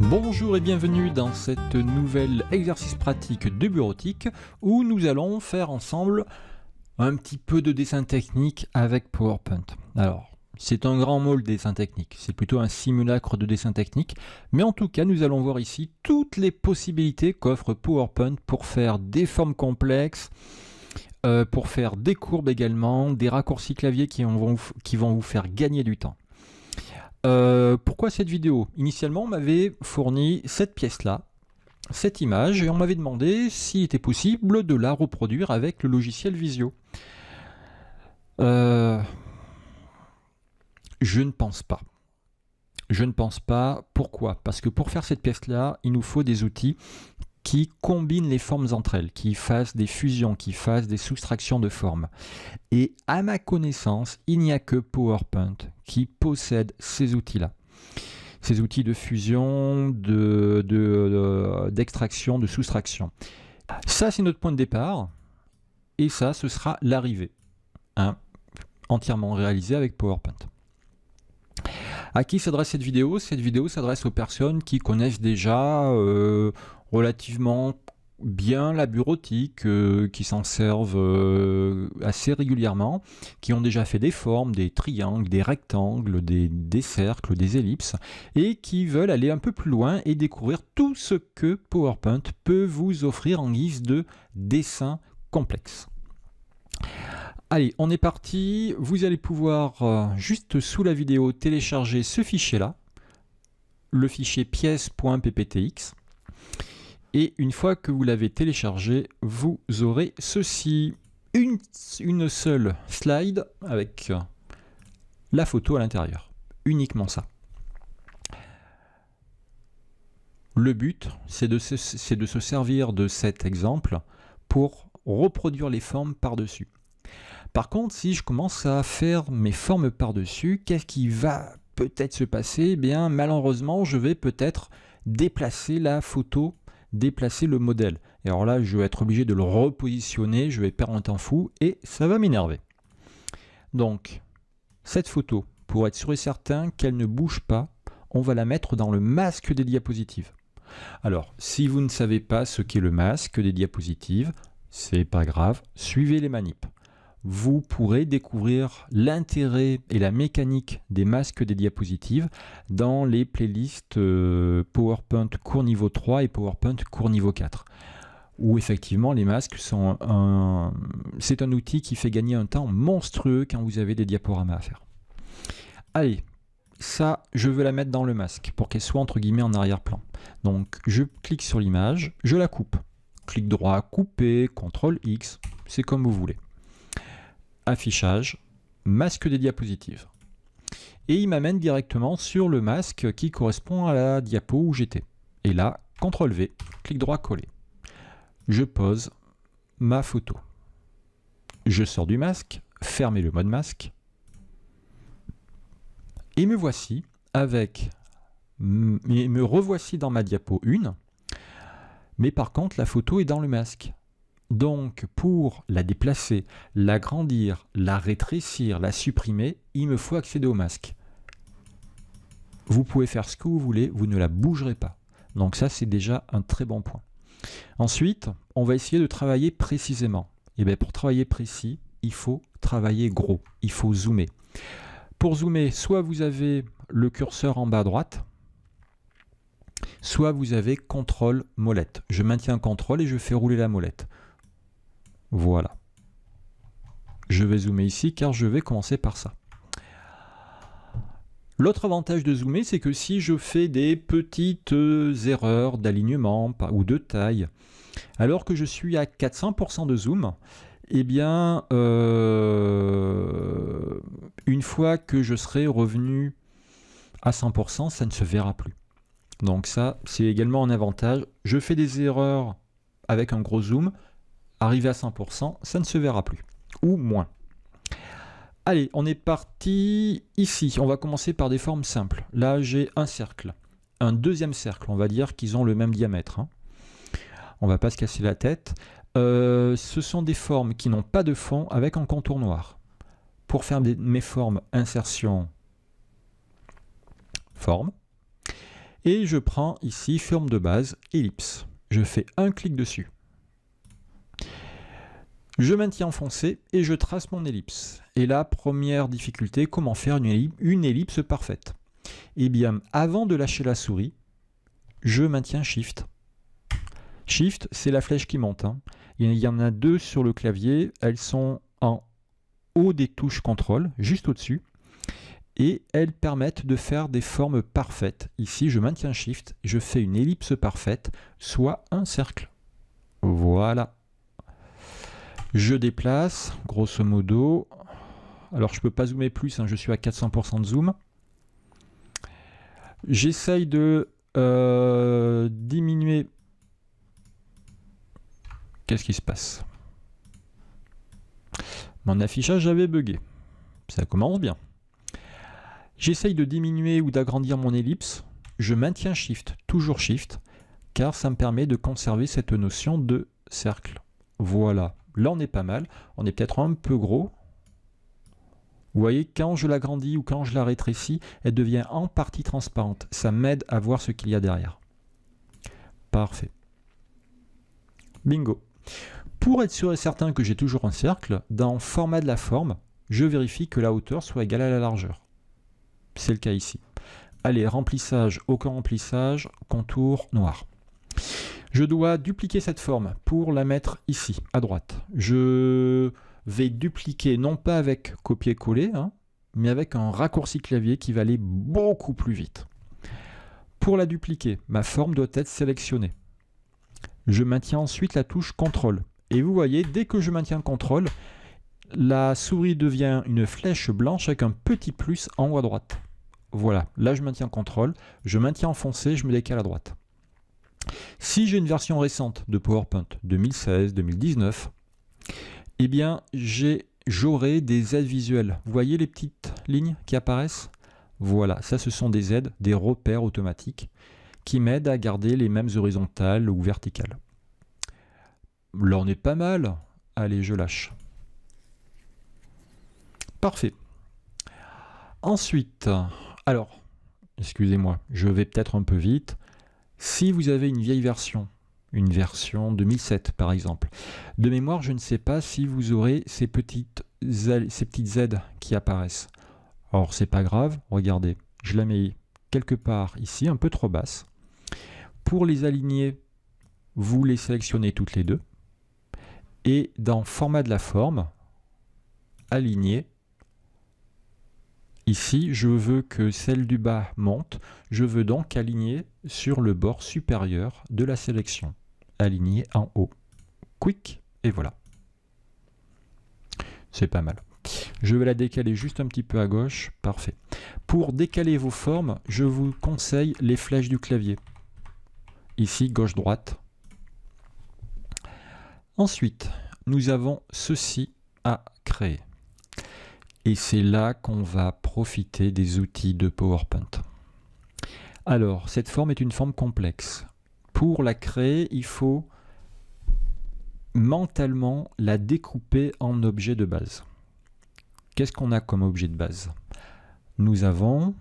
Bonjour et bienvenue dans cette nouvelle exercice pratique de bureautique où nous allons faire ensemble un petit peu de dessin technique avec PowerPoint. Alors, c'est un grand mot le dessin technique, c'est plutôt un simulacre de dessin technique, mais en tout cas nous allons voir ici toutes les possibilités qu'offre PowerPoint pour faire des formes complexes, pour faire des courbes également, des raccourcis clavier qui vont vous faire gagner du temps. Pourquoi cette vidéo? Initialement, on m'avait fourni cette pièce-là, cette image, et on m'avait demandé s'il était possible de la reproduire avec le logiciel Visio. Je ne pense pas. Je ne pense pas. Pourquoi? Parce que pour faire cette pièce-là, il nous faut des outils qui combinent les formes entre elles, qui fassent des fusions, qui fassent des soustractions de formes. Et à ma connaissance, il n'y a que PowerPoint qui possède ces outils-là. Ces outils de fusion, d'extraction, de soustraction. Ça, c'est notre point de départ. Et ça, ce sera l'arrivée. Entièrement réalisée avec PowerPoint. À qui s'adresse cette vidéo? Cette vidéo s'adresse aux personnes qui connaissent déjà relativement bien la bureautique, qui s'en servent assez régulièrement, qui ont déjà fait des formes, des triangles, des rectangles, des cercles, des ellipses, et qui veulent aller un peu plus loin et découvrir tout ce que PowerPoint peut vous offrir en guise de dessin complexe. Allez, on est parti. Vous allez pouvoir, juste sous la vidéo, télécharger ce fichier-là, le fichier pièce.pptx. Et une fois que vous l'avez téléchargé, vous aurez ceci, une seule slide avec la photo à l'intérieur. Uniquement ça. Le but, c'est de se servir de cet exemple pour reproduire les formes par-dessus. Par contre, si je commence à faire mes formes par-dessus, qu'est-ce qui va peut-être se passer? Eh bien, malheureusement, je vais peut-être déplacer la photo, déplacer le modèle. Et alors là, je vais être obligé de le repositionner, je vais perdre un temps fou et ça va m'énerver. Donc, cette photo, pour être sûr et certain qu'elle ne bouge pas, on va la mettre dans le masque des diapositives. Alors, si vous ne savez pas ce qu'est le masque des diapositives, c'est pas grave, suivez les manips. Vous pourrez découvrir l'intérêt et la mécanique des masques des diapositives dans les playlists PowerPoint cours niveau 3 et PowerPoint cours niveau 4, où effectivement les masques sont c'est un outil qui fait gagner un temps monstrueux quand vous avez des diaporamas à faire. Allez, ça, je veux la mettre dans le masque pour qu'elle soit entre guillemets en arrière-plan. Donc je clique sur l'image, je la coupe. Clic droit, couper, CTRL X, c'est comme vous voulez. Affichage, masque des diapositives. Et il m'amène directement sur le masque qui correspond à la diapo où j'étais. Et là, CTRL V, clic droit, coller. Je pose ma photo. Je sors du masque, fermez le mode masque. Et me voici me revoici dans ma diapo 1. Mais par contre, la photo est dans le masque. Donc, pour la déplacer, l'agrandir, la rétrécir, la supprimer, il me faut accéder au masque. Vous pouvez faire ce que vous voulez, vous ne la bougerez pas. Donc ça, c'est déjà un très bon point. Ensuite, on va essayer de travailler précisément. Et bien, pour travailler précis, il faut travailler gros, il faut zoomer. Pour zoomer, soit vous avez le curseur en bas à droite, soit vous avez CTRL molette. Je maintiens CTRL et je fais rouler la molette. Voilà. Je vais zoomer ici car je vais commencer par ça. L'autre avantage de zoomer, c'est que si je fais des petites erreurs d'alignement ou de taille, alors que je suis à 400% de zoom, eh bien, une fois que je serai revenu à 100%, ça ne se verra plus. Donc ça, c'est également un avantage. Je fais des erreurs avec un gros zoom, arrivé à 100%, ça ne se verra plus, ou moins. Allez, on est parti ici. On va commencer par des formes simples. Là, j'ai un cercle. un deuxième cercle. On va dire qu'ils ont le même diamètre, hein. On ne va pas se casser la tête. Ce sont des formes qui n'ont pas de fond avec un contour noir. Pour faire mes formes insertion, forme. Et je prends ici forme de base, ellipse. Je fais un clic dessus. Je maintiens enfoncé et je trace mon ellipse. Et la première difficulté, comment faire une ellipse parfaite? Eh bien, avant de lâcher la souris, je maintiens Shift. Shift, c'est la flèche qui monte, hein. Il y en a deux sur le clavier. Elles sont en haut des touches contrôle, juste au-dessus. Et elles permettent de faire des formes parfaites. Ici, je maintiens Shift, je fais une ellipse parfaite, soit un cercle. Voilà. Je déplace, grosso modo. Alors, je ne peux pas zoomer plus, hein, je suis à 400% de zoom. J'essaye de diminuer. Qu'est-ce qui se passe? Mon affichage avait bugué. Ça commence bien. J'essaye de diminuer ou d'agrandir mon ellipse. Je maintiens Shift, toujours Shift, car ça me permet de conserver cette notion de cercle. Voilà. Là, on est pas mal. On est peut-être un peu gros. Vous voyez, quand je l'agrandis ou quand je la rétrécis, elle devient en partie transparente. Ça m'aide à voir ce qu'il y a derrière. Parfait. Bingo. Pour être sûr et certain que j'ai toujours un cercle, dans format de la forme, je vérifie que la hauteur soit égale à la largeur. C'est le cas ici. Allez, remplissage, aucun remplissage, contour noir. Je dois dupliquer cette forme pour la mettre ici, à droite. Je vais dupliquer, non pas avec copier-coller, hein, mais avec un raccourci clavier qui va aller beaucoup plus vite. Pour la dupliquer, ma forme doit être sélectionnée. Je maintiens ensuite la touche CTRL. Et vous voyez, dès que je maintiens CTRL, la souris devient une flèche blanche avec un petit plus en haut à droite. Voilà, là je maintiens CTRL, je maintiens enfoncé, je me décale à droite. Si j'ai une version récente de PowerPoint 2016, 2019, eh bien j'aurai des aides visuelles. Vous voyez les petites lignes qui apparaissent? Voilà, ça ce sont des aides, des repères automatiques qui m'aident à garder les mêmes horizontales ou verticales. Là on est pas mal. Allez, je lâche. Parfait. Ensuite, alors, excusez-moi, je vais peut-être un peu vite. Si vous avez une vieille version, une version 2007 par exemple, de mémoire, je ne sais pas si vous aurez ces petites aides qui apparaissent. Or, c'est pas grave, regardez, je la mets quelque part ici, un peu trop basse. Pour les aligner, vous les sélectionnez toutes les deux. Et dans format de la forme, aligner. Ici, je veux que celle du bas monte. Je veux donc aligner sur le bord supérieur de la sélection. Aligner en haut. Quick, et voilà. C'est pas mal. Je vais la décaler juste un petit peu à gauche. Parfait. Pour décaler vos formes, je vous conseille les flèches du clavier. Ici, gauche-droite. Ensuite, nous avons ceci à créer. Et c'est là qu'on va profiter des outils de PowerPoint. Alors, cette forme est une forme complexe. Pour la créer, il faut mentalement la découper en objet de base. Qu'est-ce qu'on a comme objet de base? Nous avons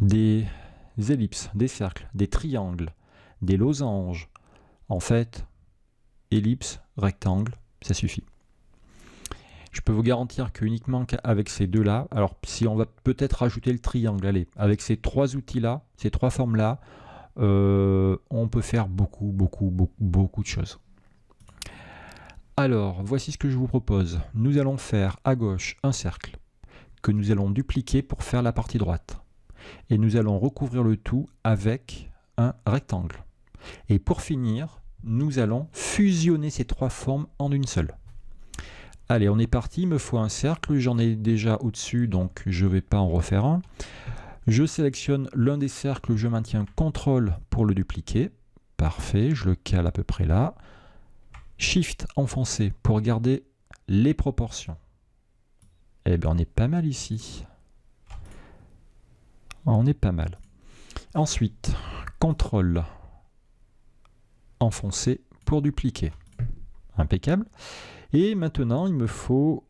des ellipses, des cercles, des triangles, des losanges. En fait, ellipse, rectangle, ça suffit. Je peux vous garantir qu'uniquement avec ces deux-là, alors si on va peut-être rajouter le triangle, allez, avec ces trois outils-là, ces trois formes-là, on peut faire beaucoup de choses. Alors, voici ce que je vous propose. Nous allons faire à gauche un cercle que nous allons dupliquer pour faire la partie droite. Et nous allons recouvrir le tout avec un rectangle. Et pour finir, nous allons fusionner ces trois formes en une seule. Allez, on est parti, il me faut un cercle, j'en ai déjà au-dessus, donc je ne vais pas en refaire un. Je sélectionne l'un des cercles, je maintiens CTRL pour le dupliquer. Parfait, je le cale à peu près là. Shift enfoncé pour garder les proportions. Eh bien, on est pas mal ici. On est pas mal. Ensuite, CTRL enfoncé pour dupliquer. Impeccable. Et maintenant, il me faut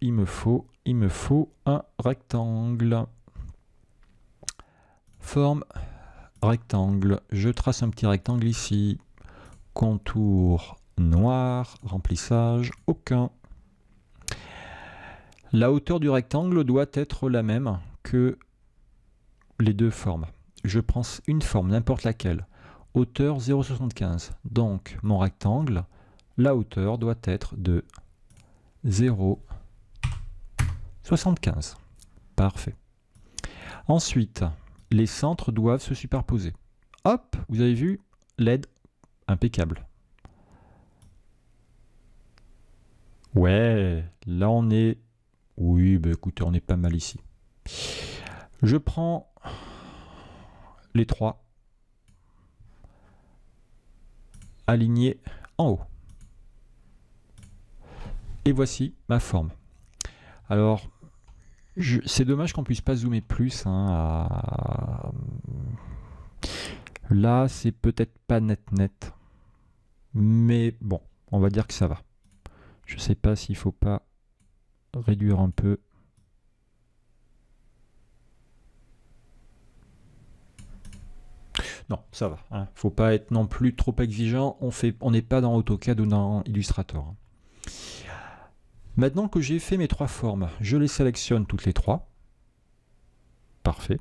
un rectangle. Forme rectangle. Je trace un petit rectangle ici. Contour noir, remplissage aucun. La hauteur du rectangle doit être la même que les deux formes. Je prends une forme, n'importe laquelle. Hauteur 0,75. Donc, mon rectangle, la hauteur doit être de 0,75. Parfait. Ensuite, les centres doivent se superposer. Hop, vous avez vu, LED, impeccable. Ouais, là on est... Oui, bah écoutez, on est pas mal ici. Je prends les trois alignés en haut. Et voici ma forme. Alors, c'est dommage qu'on puisse pas zoomer plus. Là, c'est peut-être pas net. Mais bon, on va dire que ça va. Je sais pas s'il faut pas réduire un peu. Non, ça va. Hein. Faut pas être non plus trop exigeant. On n'est pas dans AutoCAD ou dans Illustrator. Maintenant que j'ai fait mes trois formes, je les sélectionne toutes les trois. Parfait.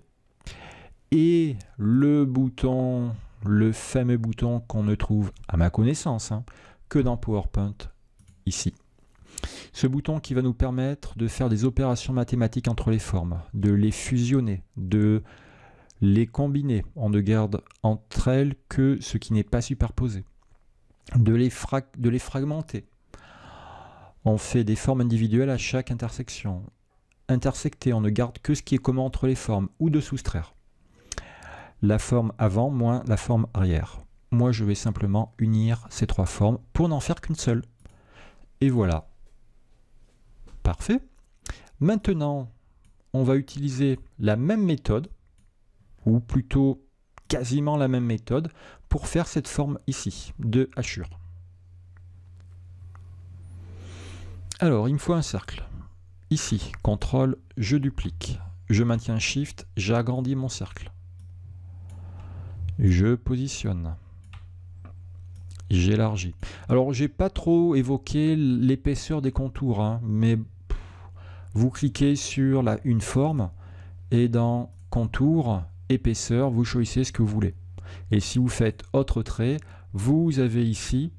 Et le bouton, le fameux bouton qu'on ne trouve à ma connaissance que dans PowerPoint, ici. Ce bouton qui va nous permettre de faire des opérations mathématiques entre les formes, de les fusionner, de les combiner. On ne garde entre elles que ce qui n'est pas superposé. De les fragmenter. On fait des formes individuelles à chaque intersection. Intersecter, on ne garde que ce qui est commun entre les formes, ou de soustraire. La forme avant moins la forme arrière. Moi, je vais simplement unir ces trois formes pour n'en faire qu'une seule. Et voilà. Parfait. Maintenant, on va utiliser la même méthode, ou plutôt quasiment la même méthode, pour faire cette forme ici, de hachure. Alors, il me faut un cercle. Ici, CTRL, je duplique. Je maintiens SHIFT, j'agrandis mon cercle. Je positionne. J'élargis. Alors, j'ai pas trop évoqué l'épaisseur des contours, mais vous cliquez sur une forme et dans Contour, épaisseur, vous choisissez ce que vous voulez. Et si vous faites autre trait, vous avez ici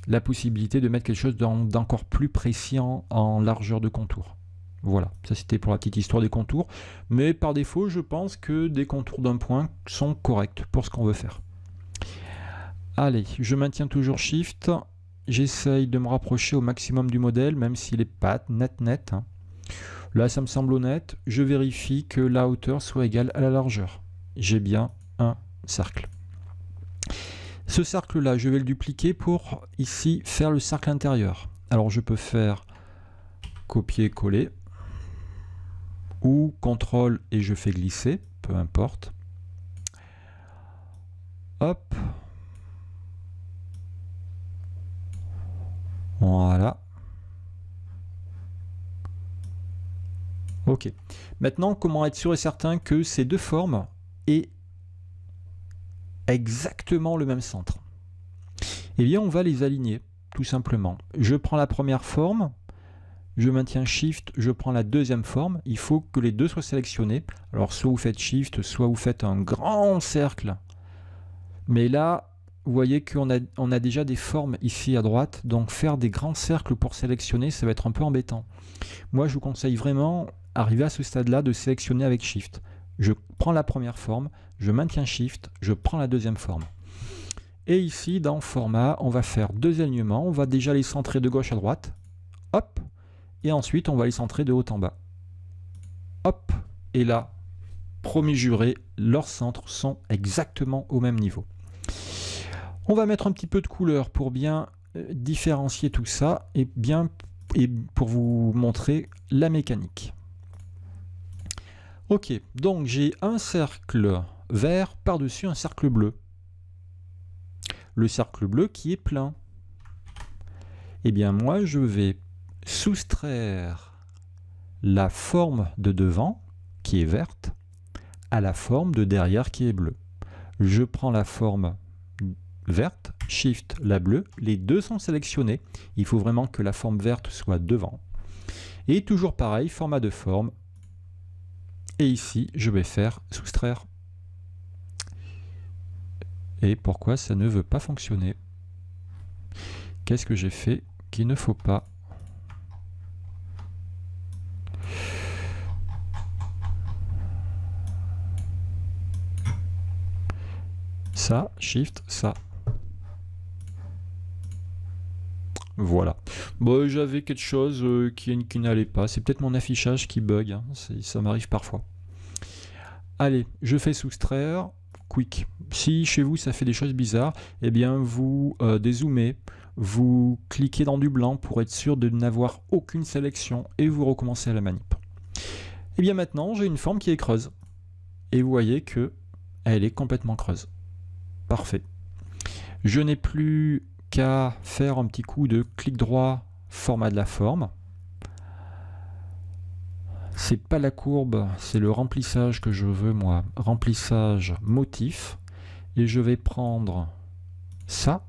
la possibilité de mettre quelque chose d'encore plus précis en largeur de contour. Voilà, ça c'était pour la petite histoire des contours. Mais par défaut, je pense que des contours d'un point sont corrects pour ce qu'on veut faire. Allez, je maintiens toujours Shift. J'essaye de me rapprocher au maximum du modèle, même s'il n'est pas net. Là, ça me semble honnête. Je vérifie que la hauteur soit égale à la largeur. J'ai bien un cercle. Ce cercle-là, je vais le dupliquer pour, ici, faire le cercle intérieur. Alors, je peux faire copier-coller ou CTRL et je fais glisser, peu importe. Hop. Voilà. Ok. Maintenant, comment être sûr et certain que ces deux formes aient exactement le même centre? Eh bien, on va les aligner, tout simplement. Je prends la première forme, je maintiens Shift, je prends la deuxième forme. Il faut que les deux soient sélectionnés. Alors, soit vous faites Shift, soit vous faites un grand cercle. Mais là, vous voyez qu'on a déjà des formes ici à droite. Donc, faire des grands cercles pour sélectionner, ça va être un peu embêtant. Moi, je vous conseille vraiment, arrivé à ce stade-là, de sélectionner avec Shift. Je prends la première forme, je maintiens Shift, je prends la deuxième forme. Et ici, dans Format, on va faire deux alignements. On va déjà les centrer de gauche à droite. Hop. Et ensuite, on va les centrer de haut en bas. Hop. Et là, promis juré, leurs centres sont exactement au même niveau. On va mettre un petit peu de couleur pour bien différencier tout ça et pour vous montrer la mécanique. Ok, donc j'ai un cercle vert par-dessus un cercle bleu. Le cercle bleu qui est plein. Eh bien moi je vais soustraire la forme de devant, qui est verte, à la forme de derrière qui est bleue. Je prends la forme verte, Shift la bleue, les deux sont sélectionnés. Il faut vraiment que la forme verte soit devant. Et toujours pareil, format de forme. Et ici, je vais faire soustraire. Et pourquoi ça ne veut pas fonctionner? Qu'est-ce que j'ai fait qu'il ne faut pas? Ça, Shift, ça. Voilà. Bon, j'avais quelque chose qui n'allait pas. C'est peut-être mon affichage qui bug. Hein. Ça m'arrive parfois. Allez, je fais soustraire. Quick. Si chez vous ça fait des choses bizarres, eh bien vous dézoomez, vous cliquez dans du blanc pour être sûr de n'avoir aucune sélection et vous recommencez à la manip. Et bien maintenant j'ai une forme qui est creuse. Et vous voyez que elle est complètement creuse. Parfait. Je n'ai plus qu'à faire un petit coup de clic droit, format de la forme. C'est pas la courbe, c'est le remplissage que je veux moi. Remplissage motif. Et je vais prendre ça,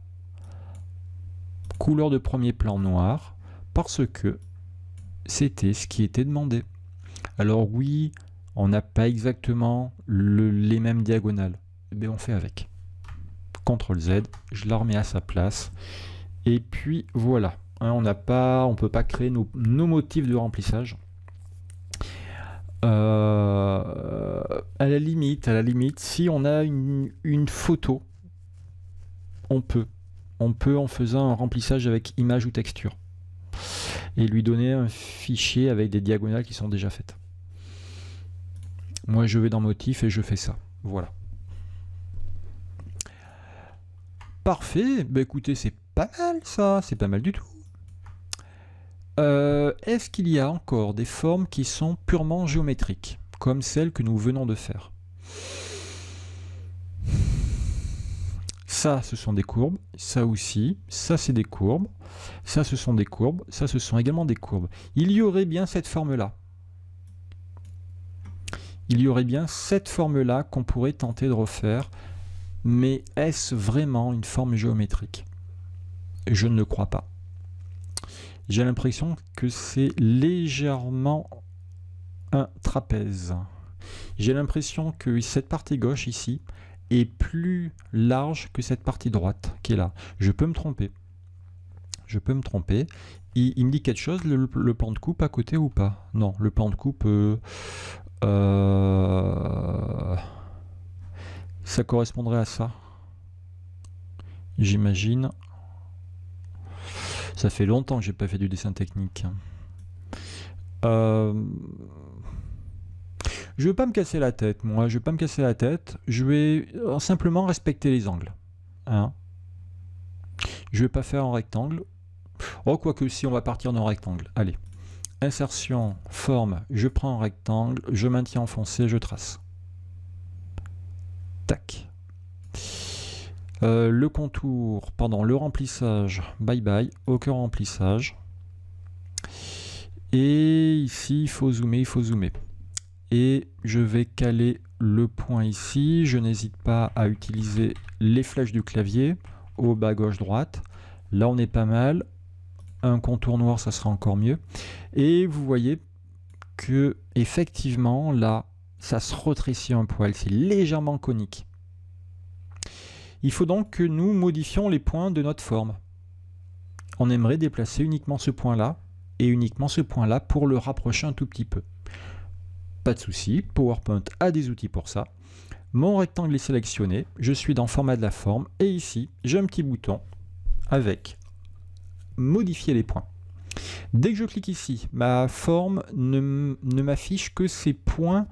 couleur de premier plan noir, parce que c'était ce qui était demandé. Alors oui, on n'a pas exactement les mêmes diagonales. Mais on fait avec. CTRL Z, je la remets à sa place. Et puis voilà. Hein, on ne peut pas créer nos motifs de remplissage. À la limite, si on a une photo, on peut en faisant un remplissage avec image ou texture et lui donner un fichier avec des diagonales qui sont déjà faites. Moi je vais dans motif et je fais ça. Voilà. Parfait. Bah écoutez, c'est pas mal ça, c'est pas mal du tout. Est-ce qu'il y a encore des formes qui sont purement géométriques, comme celles que nous venons de faire? Ça, ce sont des courbes, ça aussi, ça c'est des courbes, ça ce sont des courbes, ça ce sont également des courbes. Il y aurait bien cette forme-là. Il y aurait bien cette forme-là qu'on pourrait tenter de refaire, mais est-ce vraiment une forme géométrique? Je ne le crois pas. J'ai l'impression que c'est légèrement un trapèze. J'ai l'impression que cette partie gauche ici est plus large que cette partie droite qui est là. Je peux me tromper. Je peux me tromper. Il me dit quelque chose, le plan de coupe à côté ou pas? Non, le plan de coupe... ça correspondrait à ça. J'imagine. Ça fait longtemps que j'ai pas fait du dessin technique. Je vais pas me casser la tête, moi. Je vais pas me casser la tête. Je vais simplement respecter les angles. Hein, je vais pas faire un rectangle. Oh, quoique si, on va partir d'un rectangle. Allez. Insertion, forme, je prends un rectangle, je maintiens enfoncé, je trace. Tac. Le contour, pardon, le remplissage, bye bye, aucun remplissage. Et ici, il faut zoomer, Et je vais caler le point ici. Je n'hésite pas à utiliser les flèches du clavier, au bas, gauche, droite. Là, on est pas mal. Un contour noir, ça sera encore mieux. Et vous voyez que effectivement, là, ça se rétrécit un poil. C'est légèrement conique. Il faut donc que nous modifions les points de notre forme. On aimerait déplacer uniquement ce point-là et uniquement ce point-là pour le rapprocher un tout petit peu. Pas de souci, PowerPoint a des outils pour ça. Mon rectangle est sélectionné, je suis dans format de la forme et ici, j'ai un petit bouton avec modifier les points. Dès que je clique ici, ma forme ne m'affiche que ces points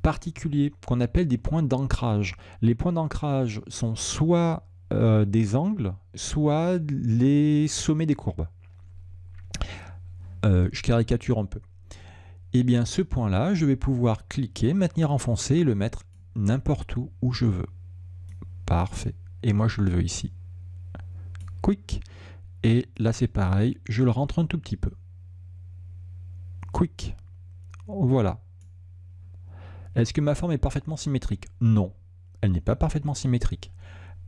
particuliers qu'on appelle des points d'ancrage. Les points d'ancrage sont soit des angles, soit les sommets des courbes. Je caricature un peu. et bien ce point-là, je vais pouvoir cliquer, maintenir enfoncé et le mettre n'importe où je veux. Parfait. Et moi, je le veux ici. Quick. Et là, c'est pareil, je le rentre un tout petit peu. Quick. Voilà. Est-ce que ma forme est parfaitement symétrique? Non, elle n'est pas parfaitement symétrique.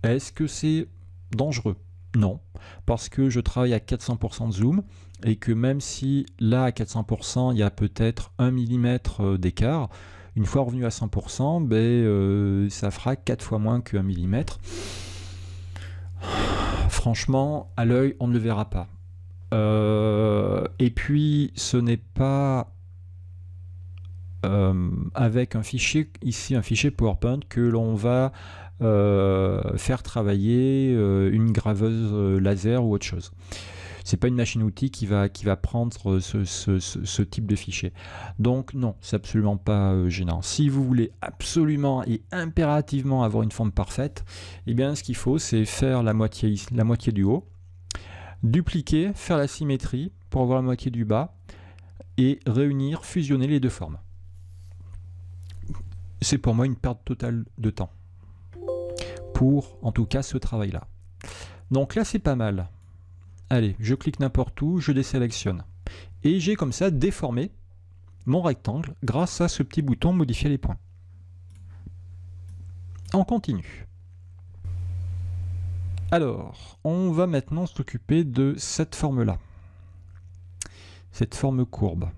Est-ce que c'est dangereux? Non, parce que je travaille à 400% de zoom et que même si là à 400% il y a peut-être 1 mm d'écart, une fois revenu à 100%, ça fera 4 fois moins que 1 mm. Franchement, à l'œil, on ne le verra pas. Et puis, ce n'est pas avec un fichier, ici un fichier PowerPoint, que l'on va faire travailler une graveuse laser ou autre chose. C'est pas une machine-outil qui va prendre ce type de fichier. Donc non, c'est absolument pas gênant. Si vous voulez absolument et impérativement avoir une forme parfaite, eh bien ce qu'il faut, c'est faire la moitié du haut, dupliquer, faire la symétrie pour avoir la moitié du bas, et réunir, fusionner les deux formes. C'est pour moi une perte totale de temps. Pour, en tout cas, ce travail-là. Donc là, c'est pas mal. Allez, je clique n'importe où, je désélectionne. Et j'ai comme ça déformé mon rectangle grâce à ce petit bouton modifier les points. On continue. Alors, on va maintenant s'occuper de cette forme-là. Cette forme courbe.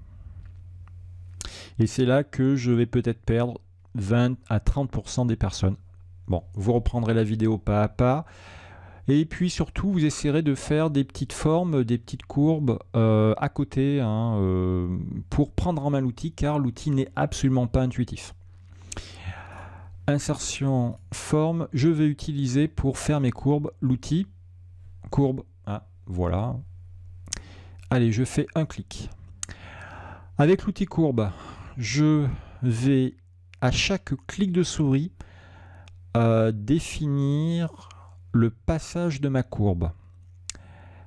Et c'est là que je vais peut-être perdre 20 à 30% des personnes. Bon, vous reprendrez la vidéo pas à pas. Et puis surtout, vous essaierez de faire des petites formes, des petites courbes à côté pour prendre en main l'outil, car l'outil n'est absolument pas intuitif. Insertion, forme, je vais utiliser pour faire mes courbes l'outil courbe. Ah, voilà. Allez, je fais un clic. Avec l'outil courbe, je vais à chaque clic de souris définir le passage de ma courbe.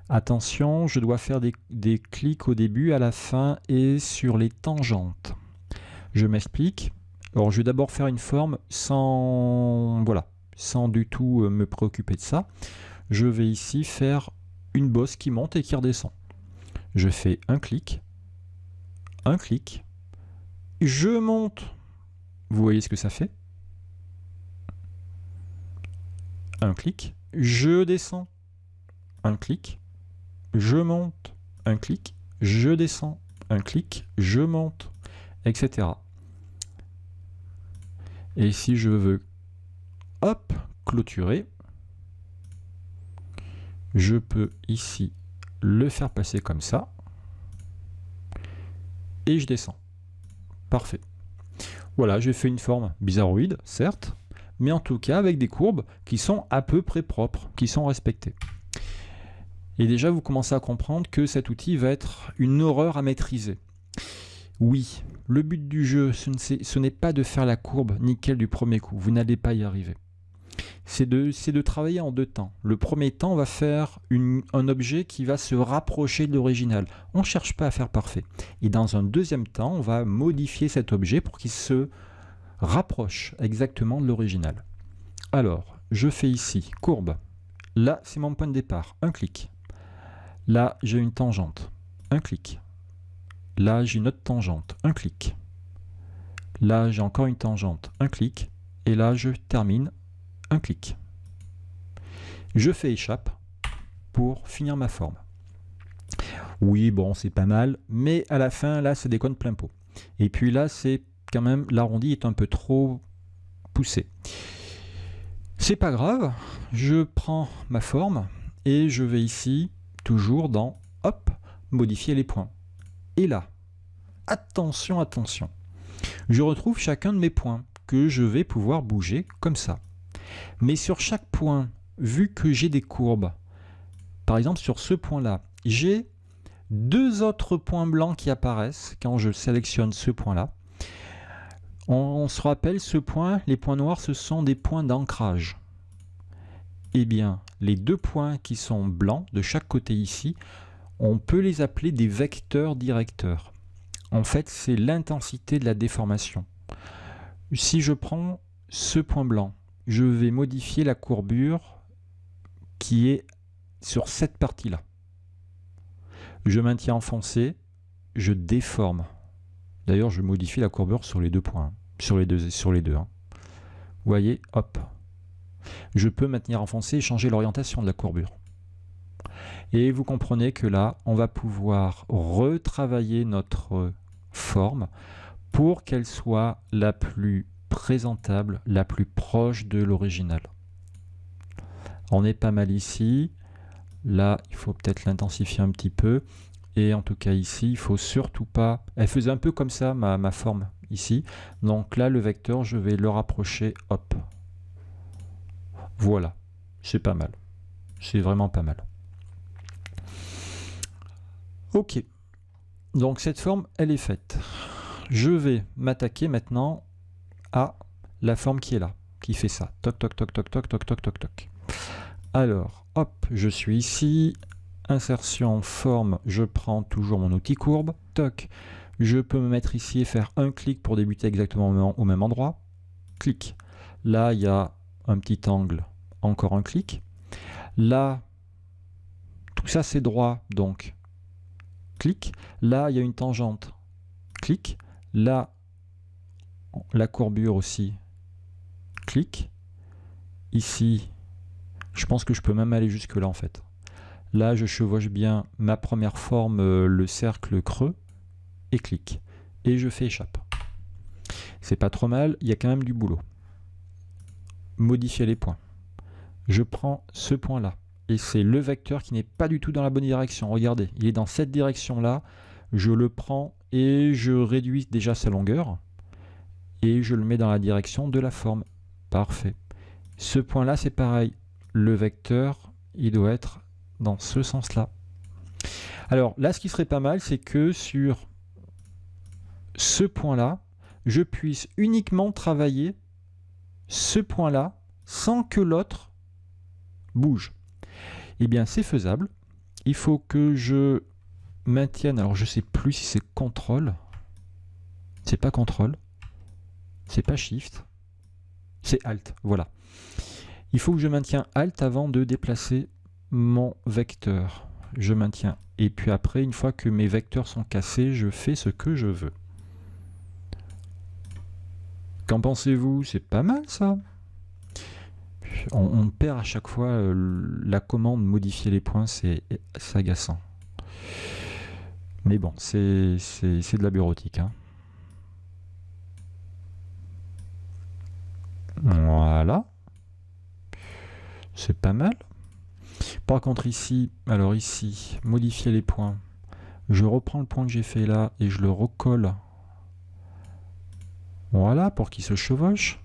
Attention, je dois faire des clics au début, à la fin et sur les tangentes. Je m'explique. Alors, je vais d'abord faire une forme sans du tout me préoccuper de ça. Je vais ici faire une bosse qui monte et qui redescend. Je fais un clic, je monte. Vous voyez ce que ça fait? Un clic, je descends, un clic, je monte, un clic, je descends, un clic, je monte, etc. Et si je veux, hop, clôturer, je peux ici le faire passer comme ça, et je descends. Parfait. Voilà, j'ai fait une forme bizarroïde, certes, mais en tout cas avec des courbes qui sont à peu près propres, qui sont respectées. Et déjà, vous commencez à comprendre que cet outil va être une horreur à maîtriser. Oui, le but du jeu, ce n'est pas de faire la courbe nickel du premier coup, vous n'allez pas y arriver. C'est de travailler en deux temps. Le premier temps, on va faire un objet qui va se rapprocher de l'original. On ne cherche pas à faire parfait. Et dans un deuxième temps, on va modifier cet objet pour qu'il se rapproche exactement de l'original. Alors, je fais ici courbe. Là, c'est mon point de départ. Un clic. Là, j'ai une tangente. Un clic. Là, j'ai une autre tangente. Un clic. Là, j'ai encore une tangente. Un clic. Et là, je termine. Un clic. Je fais échappe pour finir ma forme. Oui, bon, c'est pas mal, mais à la fin, là, ça déconne plein pot. Et puis là, c'est quand même, l'arrondi est un peu trop poussé. C'est pas grave, je prends ma forme et je vais ici, toujours dans, hop, modifier les points. Et là, attention, attention, je retrouve chacun de mes points que je vais pouvoir bouger comme ça. Mais sur chaque point, vu que j'ai des courbes, par exemple sur ce point-là, j'ai deux autres points blancs qui apparaissent quand je sélectionne ce point-là. On se rappelle, ce point, les points noirs, ce sont des points d'ancrage. Eh bien, les deux points qui sont blancs de chaque côté ici, on peut les appeler des vecteurs directeurs. en fait, c'est l'intensité de la déformation. Si je prends ce point blanc, je vais modifier la courbure qui est sur cette partie-là. Je maintiens enfoncé, je déforme. D'ailleurs, je modifie la courbure sur les deux points, sur les deux. Hein. Vous voyez, hop. Je peux maintenir enfoncé et changer l'orientation de la courbure. Et vous comprenez que là, on va pouvoir retravailler notre forme pour qu'elle soit la plus présentable, la plus proche de l'original. On est pas mal ici. Là, il faut peut-être l'intensifier un petit peu. Et en tout cas ici, il faut surtout pas... Elle faisait un peu comme ça, ma forme, ici. Donc là, le vecteur, je vais le rapprocher, hop. Voilà, c'est pas mal. C'est vraiment pas mal. Ok, donc cette forme, elle est faite. Je vais m'attaquer maintenant à la forme qui est là, qui fait ça. Toc, toc, toc, toc, toc, toc, toc, toc, toc. Alors, hop, je suis ici. Insertion, forme, je prends toujours mon outil courbe. Toc, je peux me mettre ici et faire un clic pour débuter exactement au même endroit. Clic. Là, il y a un petit angle, encore un clic. Là, tout ça c'est droit, donc clic. Là, il y a une tangente, clic. Là, la courbure aussi, clic. Ici, je pense que je peux même aller jusque là en fait. Là, je chevauche bien ma première forme, le cercle creux, et clic. Et je fais échappe. C'est pas trop mal, il y a quand même du boulot. Modifier les points. Je prends ce point-là. Et c'est le vecteur qui n'est pas du tout dans la bonne direction. Regardez, il est dans cette direction-là. Je le prends et je réduis déjà sa longueur. Et je le mets dans la direction de la forme. Parfait. Ce point-là, c'est pareil. Le vecteur, il doit être dans ce sens-là. Alors là, ce qui serait pas mal, c'est que sur ce point-là, je puisse uniquement travailler ce point-là sans que l'autre bouge. Eh bien, c'est faisable. Il faut que je maintienne, alors je sais plus si c'est CTRL, c'est pas CTRL, c'est pas SHIFT, c'est ALT, voilà. Il faut que je maintienne ALT avant de déplacer mon vecteur. Je maintiens. Et puis après, une fois que mes vecteurs sont cassés, je fais ce que je veux. Qu'en pensez-vous? C'est pas mal ça. On perd à chaque fois la commande modifier les points, c'est agaçant. Mais bon, c'est de la bureautique. Hein. Voilà. C'est pas mal. Par contre ici, alors ici, modifier les points. Je reprends le point que j'ai fait là et je le recolle. Voilà, pour qu'il se chevauche.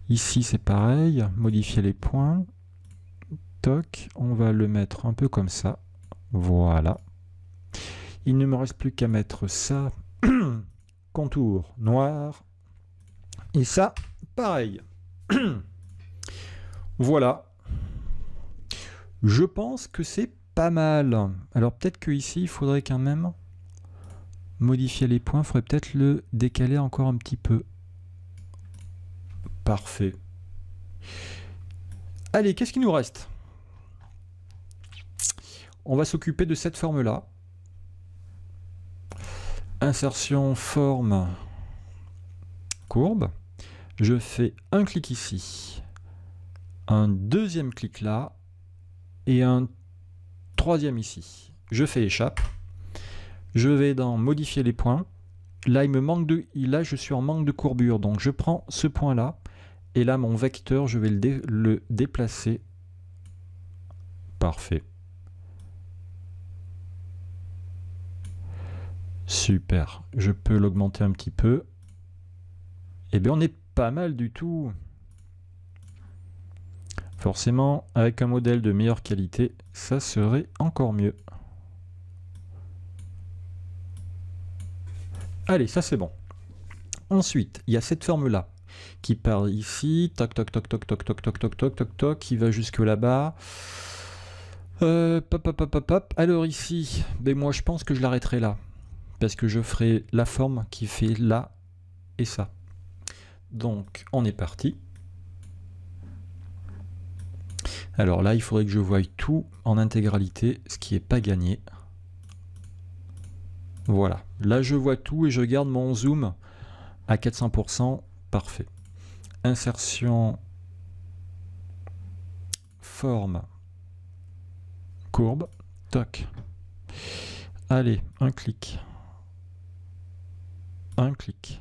Ici, c'est pareil, modifier les points. Toc, on va le mettre un peu comme ça. Voilà. Il ne me reste plus qu'à mettre ça. Contour noir. Et ça, pareil. Voilà. Je pense que c'est pas mal. Alors peut-être que ici, il faudrait quand même modifier les points. Il faudrait peut-être le décaler encore un petit peu. Parfait. Allez, qu'est-ce qu'il nous reste? On va s'occuper de cette forme-là. Insertion, forme, courbe. Je fais un clic ici, un deuxième clic là, et un troisième ici. Je fais échappe. Je vais dans modifier les points. Là, il me manque là, je suis en manque de courbure. Donc, je prends ce point-là. Et là, mon vecteur, je vais le déplacer. Parfait. Super. Je peux l'augmenter un petit peu. Eh bien, on est pas mal du tout. Forcément, avec un modèle de meilleure qualité, ça serait encore mieux. Allez, ça c'est bon. Ensuite, il y a cette forme-là qui part ici, toc toc toc toc toc toc toc toc toc toc toc, qui va jusque là-bas. Pop pop pop pop pop. Alors ici, ben moi je pense que je l'arrêterai là. parce que je ferai la forme qui fait là et ça. Donc, on est parti. Alors là, il faudrait que je voie tout en intégralité, ce qui n'est pas gagné. Voilà, là je vois tout et je garde mon zoom à 400%, parfait. Insertion, forme, courbe, toc. Allez, un clic, un clic,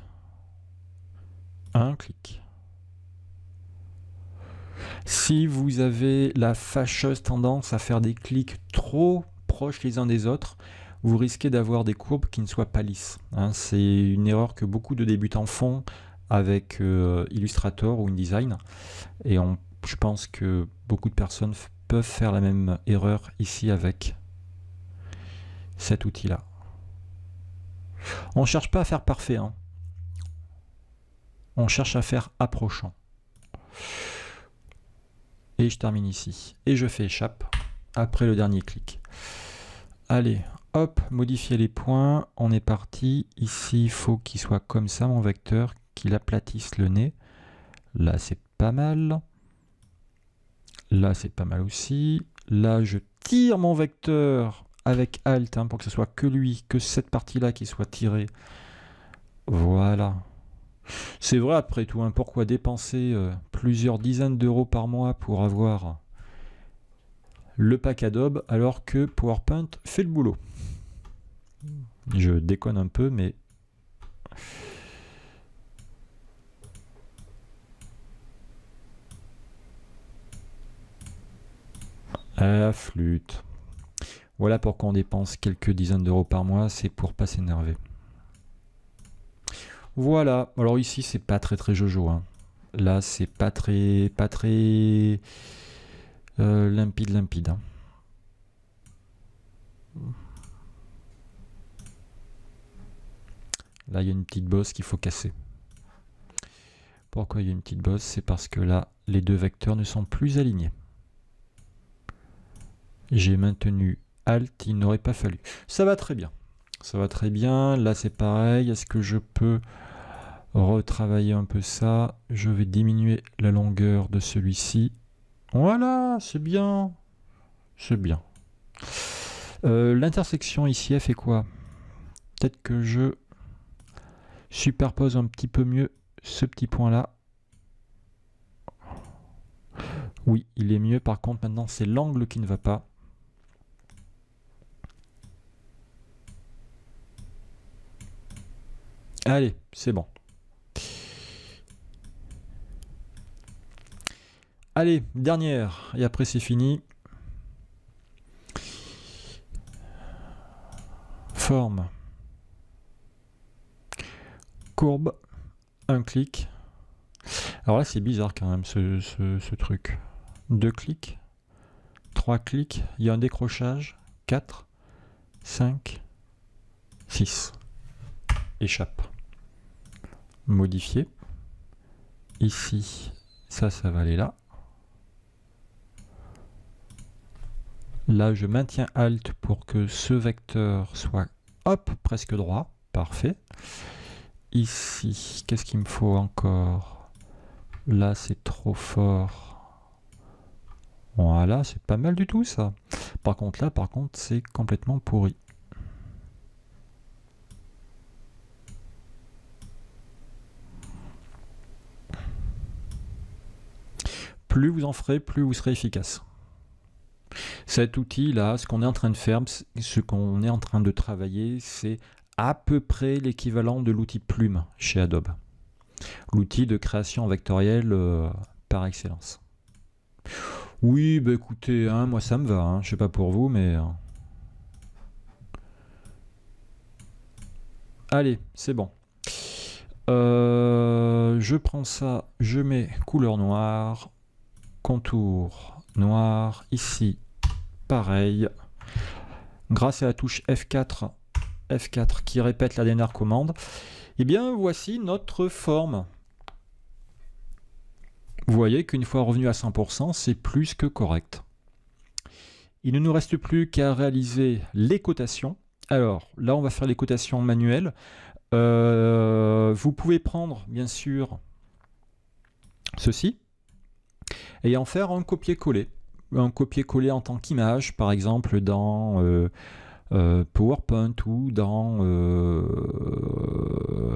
un clic. Si vous avez la fâcheuse tendance à faire des clics trop proches les uns des autres, vous risquez d'avoir des courbes qui ne soient pas lisses. Hein, c'est une erreur que beaucoup de débutants font avec Illustrator ou InDesign. Et je pense que beaucoup de personnes peuvent faire la même erreur ici avec cet outil-là. On ne cherche pas à faire parfait. Hein. On cherche à faire approchant. Et je termine ici. Et je fais échappe après le dernier clic. Allez, hop, modifier les points. On est parti. Ici, il faut qu'il soit comme ça, mon vecteur, qu'il aplatisse le nez. Là, c'est pas mal. Là, c'est pas mal aussi. Là, je tire mon vecteur avec Alt hein, pour que ce soit que lui, que cette partie-là qui soit tirée. Voilà. C'est vrai après tout, hein, pourquoi dépenser plusieurs dizaines d'euros par mois pour avoir le pack Adobe alors que PowerPoint fait le boulot. Je déconne un peu, mais... La flûte. Voilà pourquoi on dépense quelques dizaines d'euros par mois, c'est pour pas s'énerver. Voilà, alors ici c'est pas très jojo. Hein. Là c'est pas très limpide. Hein. Là il y a une petite bosse qu'il faut casser. Pourquoi il y a une petite bosse? C'est parce que là les deux vecteurs ne sont plus alignés. J'ai maintenu Alt, il n'aurait pas fallu. Ça va très bien. Ça va très bien. Là c'est pareil. Est-ce que je peux retravailler un peu ça? Je vais diminuer la longueur de celui-ci. Voilà, c'est bien. C'est bien. L'intersection ici, elle fait quoi? Peut-être que je superpose un petit peu mieux ce petit point-là. Oui, il est mieux. Par contre, maintenant, c'est l'angle qui ne va pas. Allez, c'est bon. Allez, dernière, et après c'est fini. Forme. Courbe. Un clic. Alors là, c'est bizarre quand même, ce truc. 2 clics. 3 clics. Il y a un décrochage. 4, 5, 6. Échappe. Modifier. Ici, ça va aller là. Là, je maintiens Alt pour que ce vecteur soit, hop, presque droit. Parfait. Ici, qu'est-ce qu'il me faut encore? Là, c'est trop fort. Voilà, c'est pas mal du tout, ça. Par contre, là, c'est complètement pourri. Plus vous en ferez, plus vous serez efficace. Cet outil-là, ce qu'on est en train de faire, ce qu'on est en train de travailler, c'est à peu près l'équivalent de l'outil Plume chez Adobe. L'outil de création vectorielle par excellence. Oui, bah écoutez, hein, moi ça me va, hein, je sais pas pour vous, mais... Allez, c'est bon. Je prends ça, je mets couleur noire, contour noir, ici, pareil. Grâce à la touche F4, F4 qui répète la dernière commande, et bien voici notre forme. Vous voyez qu'une fois revenu à 100%, c'est plus que correct. Il ne nous reste plus qu'à réaliser les cotations Alors, là, on va faire les cotations manuelles. Vous pouvez prendre, bien sûr, ceci, et en faire un copier-coller. Un copier-coller en tant qu'image, par exemple, dans PowerPoint ou dans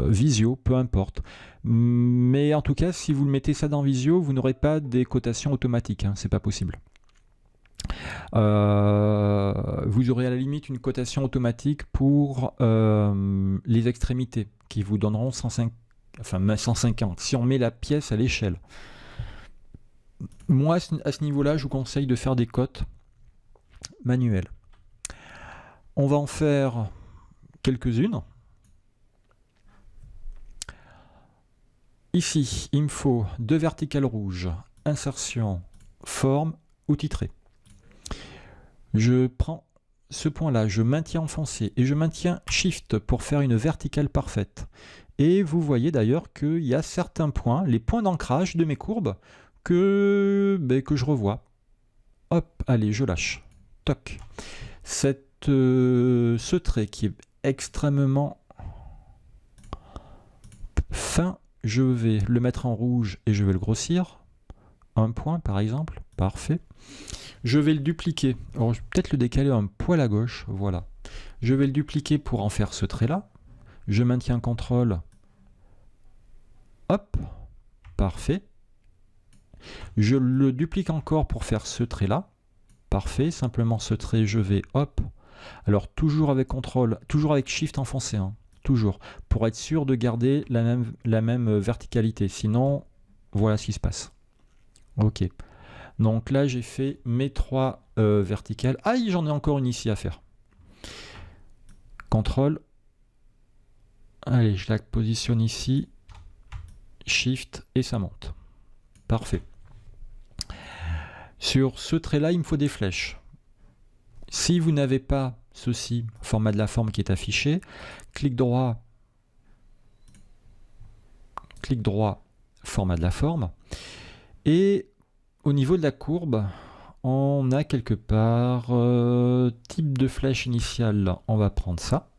Visio, peu importe. Mais en tout cas, si vous mettez ça dans Visio, vous n'aurez pas des cotations automatiques, hein, c'est pas possible. Vous aurez à la limite une cotation automatique pour les extrémités qui vous donneront 150 si on met la pièce à l'échelle. Moi, à ce niveau-là, je vous conseille de faire des cotes manuelles. On va en faire quelques-unes. Ici, il me faut 2 verticales rouges, insertion, forme ou titré. Je prends ce point-là, je maintiens enfoncé et je maintiens Shift pour faire une verticale parfaite. Et vous voyez d'ailleurs qu'il y a certains points, les points d'ancrage de mes courbes, que je revois. Hop, allez, je lâche. Toc. Ce trait qui est extrêmement fin, je vais le mettre en rouge et je vais le grossir. Un point par exemple, parfait. Je vais le dupliquer. Alors, je vais peut-être le décaler un poil à gauche, voilà. Je vais le dupliquer pour en faire ce trait-là. Je maintiens CTRL. Hop, parfait. Je le duplique encore pour faire ce trait-là. Parfait, simplement ce trait, je vais, hop. Alors, toujours avec CTRL, toujours avec Shift enfoncé, hein, toujours, pour être sûr de garder la même verticalité. Sinon, voilà ce qui se passe. Ok. Donc là, j'ai fait mes 3 verticales. Ah, j'en ai encore une ici à faire. CTRL. Allez, je la positionne ici. Shift et ça monte. Parfait. Sur ce trait-là, il me faut des flèches. Si vous n'avez pas ceci, format de la forme qui est affiché, clic droit, format de la forme. Et au niveau de la courbe, on a quelque part type de flèche initiale. On va prendre ça.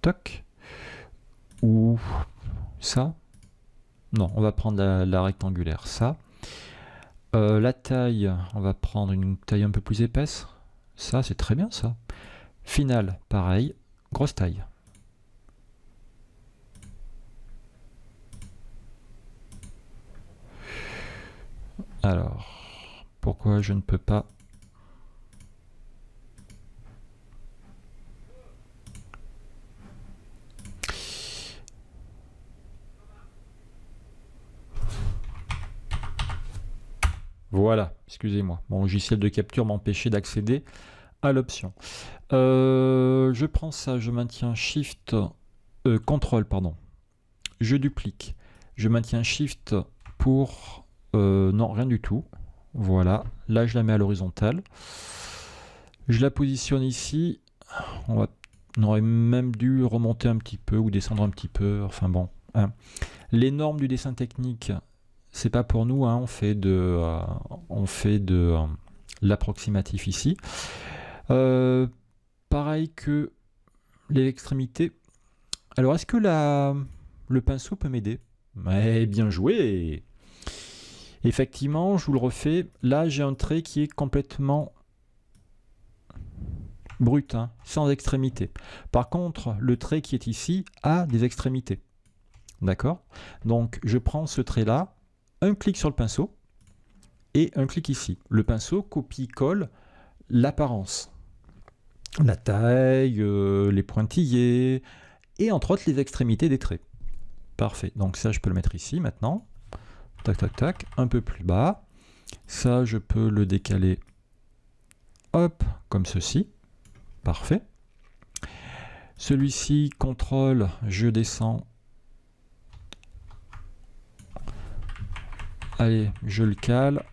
Toc. Ou ça. Non, on va prendre la rectangulaire. Ça. La taille, on va prendre une taille un peu plus épaisse. Ça, c'est très bien ça. Final, pareil. Grosse taille. Alors, pourquoi je ne peux pas... Voilà, excusez-moi. Mon logiciel de capture m'empêchait d'accéder à l'option. Je prends ça, je maintiens Shift... CTRL, pardon. Je duplique. Je maintiens Shift pour... non, rien du tout. Voilà, là je la mets à l'horizontale. Je la positionne ici. On aurait même dû remonter un petit peu ou descendre un petit peu. Enfin bon. Hein. Les normes du dessin technique, c'est pas pour nous. Hein. On fait de l'approximatif ici. Pareil que l'extrémité. Alors, est-ce que le pinceau peut m'aider? Bien joué! Effectivement, je vous le refais. Là, j'ai un trait qui est complètement brut, hein, sans extrémité. Par contre, le trait qui est ici a des extrémités. D'accord? Donc, je prends ce trait-là, un clic sur le pinceau et un clic ici. Le pinceau copie-colle l'apparence. La taille, les pointillés et entre autres les extrémités des traits. Parfait. Donc ça, je peux le mettre ici maintenant. Tac, tac, tac, un peu plus bas. Ça, je peux le décaler, hop, comme ceci. Parfait. Celui-ci, CTRL, je descends. Allez, je le cale.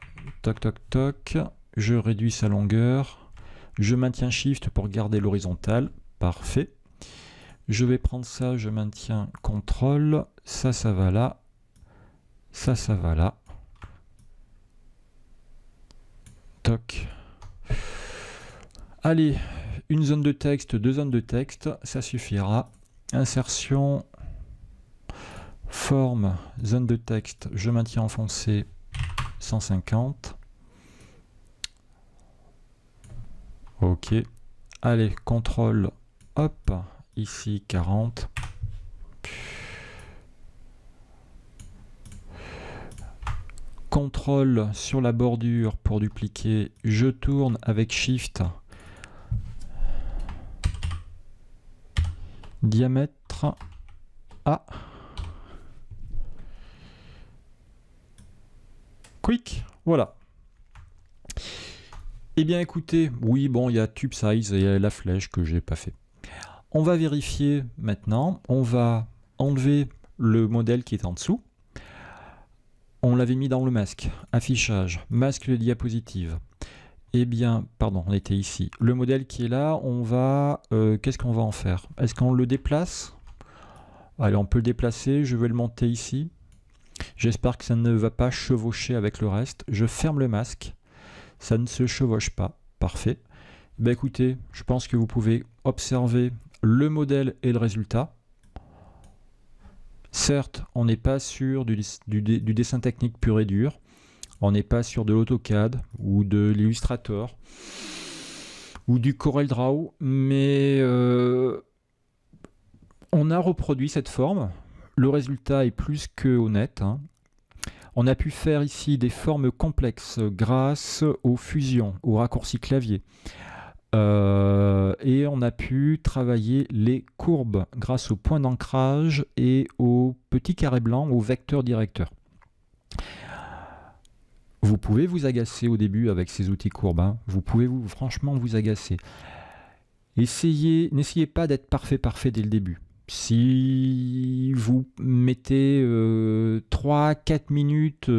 Toc, toc, toc. Je réduis sa longueur. Je maintiens Shift pour garder l'horizontale. Parfait. Je vais prendre ça, je maintiens CTRL. Ça va là. Ça va là. Toc. Allez, une zone de texte, deux zones de texte, ça suffira. Insertion, forme, zone de texte, je maintiens enfoncé 150. Ok. Allez, contrôle, hop, ici 40. Contrôle sur la bordure pour dupliquer, je tourne avec Shift. Diamètre A. Quick, voilà. Eh bien écoutez, oui bon il y a Tube Size et il y a la flèche que j'ai pas fait. On va vérifier maintenant, on va enlever le modèle qui est en dessous. On l'avait mis dans le masque, affichage, masque de diapositive. Eh bien, pardon, on était ici. Le modèle qui est là, on va... qu'est-ce qu'on va en faire? Est-ce qu'on le déplace? Allez, on peut le déplacer, je vais le monter ici. J'espère que ça ne va pas chevaucher avec le reste. Je ferme le masque. Ça ne se chevauche pas. Parfait. Ben écoutez, je pense que vous pouvez observer le modèle et le résultat. Certes, on n'est pas sur du dessin technique pur et dur. On n'est pas sur de l'AutoCAD ou de l'Illustrator ou du CorelDRAW, mais on a reproduit cette forme. Le résultat est plus que honnête, hein. On a pu faire ici des formes complexes grâce aux fusions, aux raccourcis clavier. Et on a pu travailler les courbes grâce aux points d'ancrage et aux petits carrés blancs, aux vecteurs directeurs. Vous pouvez vous agacer au début avec ces outils courbes, hein. Vous pouvez franchement vous agacer. N'essayez pas d'être parfait dès le début. Si vous mettez 3-4 minutes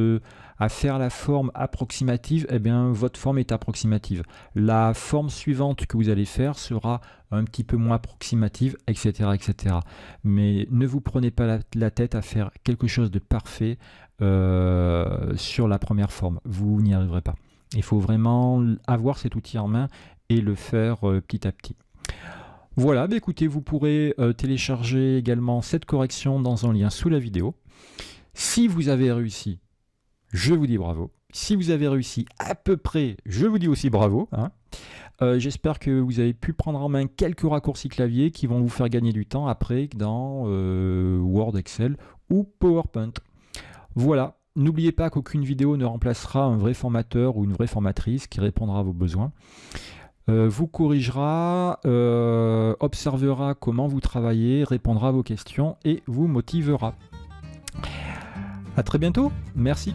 à faire la forme approximative, eh bien votre forme est approximative. La forme suivante que vous allez faire sera un petit peu moins approximative, etc. etc. Mais ne vous prenez pas la tête à faire quelque chose de parfait sur la première forme. Vous n'y arriverez pas. Il faut vraiment avoir cet outil en main et le faire petit à petit. Voilà, bah écoutez, vous pourrez télécharger également cette correction dans un lien sous la vidéo. Si vous avez réussi, je vous dis bravo. Si vous avez réussi à peu près, je vous dis aussi bravo, hein. J'espère que vous avez pu prendre en main quelques raccourcis clavier qui vont vous faire gagner du temps après dans Word, Excel ou PowerPoint. Voilà, n'oubliez pas qu'aucune vidéo ne remplacera un vrai formateur ou une vraie formatrice qui répondra à vos besoins. Vous corrigera, observera comment vous travaillez, répondra à vos questions et vous motivera. À très bientôt, merci.